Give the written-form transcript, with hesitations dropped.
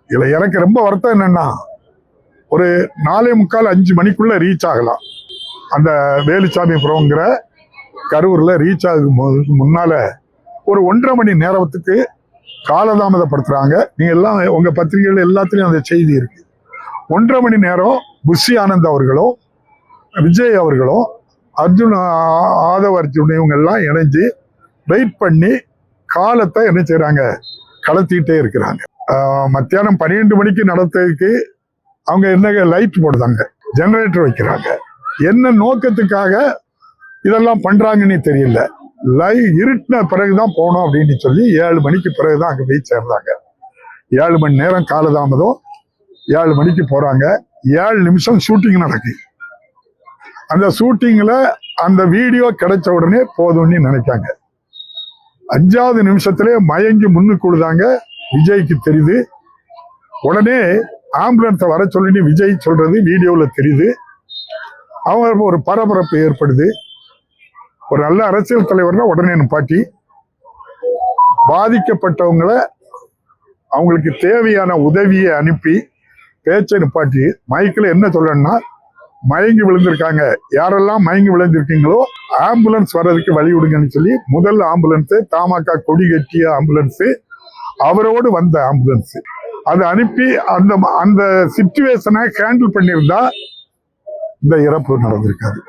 இதுல எனக்கு ரொம்ப வருத்தம் என்னன்னா, ஒரு 4:45 5 மணிக்குள்ள ரீச் ஆகலாம். அந்த வேலுச்சாமிபுரம்ங்கிற கரூர்ல ரீச் ஆகும் முன்னால ஒரு 1.5 மணி நேரத்துக்கு காலதாமதப்படுத்துறாங்க. நீங்க எல்லாம் உங்க பத்திரிகைகள் எல்லாத்துலயும் அந்த செய்தி இருக்கு. 1.5 மணி நேரம் புஷி ஆனந்த் அவர்களும் விஜய் அவர்களும் ஆதவ அர்ஜுன் இவங்க எல்லாம் இணைஞ்சு வெயிட் பண்ணி காலத்தை என்ன செய்யறாங்க, கடத்திட்டே இருக்கிறாங்க. மத்தியானம் 12 மணிக்கு நடத்துறதுக்கு அவங்க என்ன லைட் போடுறாங்க, ஜெனரேட்டர் வைக்கிறாங்க. என்ன நோக்கத்துக்காக இதெல்லாம் பண்றாங்கன்னு தெரியல. இருட்டின பிறகுதான் போனோம் அப்படின்னு சொல்லி 7 மணிக்கு பிறகுதான் அங்க போய் சேர்ந்தாங்க. 7 மணி நேரம் காலதாமதம். 7 மணிக்கு போறாங்க. 7 நிமிஷம் ஷூட்டிங் நடக்குது. அந்த ஷூட்டிங்ல அந்த வீடியோ கிடைச்ச உடனே போதும்னு நினைக்காங்க. 5வது நிமிஷத்திலே மயங்கி முன்னுக்கு விழுதாங்க. விஜய்க்கு தெரியுது. உடனே ஆம்புலன்ஸை வர சொல்லி விஜய் சொல்றது வீடியோல தெரியுது. அவங்க ஒரு பரபரப்பு ஏற்படுது. ஒரு நல்ல அரசியல் தலைவர்னா உடனே நிப்பாட்டி பாதிக்கப்பட்டவங்களை அவங்களுக்கு தேவையான உதவியை அனுப்பி பேச்சை நிப்பாட்டி மைக்கில் என்ன சொல்லணும்னா, மயங்கி விழுந்திருக்காங்க, யாரெல்லாம் மயங்கி விழுந்திருக்கீங்களோ ஆம்புலன்ஸ் வர்றதுக்கு வழி விடுங்கன்னு சொல்லி முதல் ஆம்புலன்ஸ், தமாக கொடி கட்டிய ஆம்புலன்ஸ், அவரோடு வந்த ஆம்புலன்ஸ் அதை அனுப்பி அந்த சிச்சுவேஷனை ஹேண்டில் பண்ணியிருந்தா இந்த இறப்பு நடந்திருக்காது.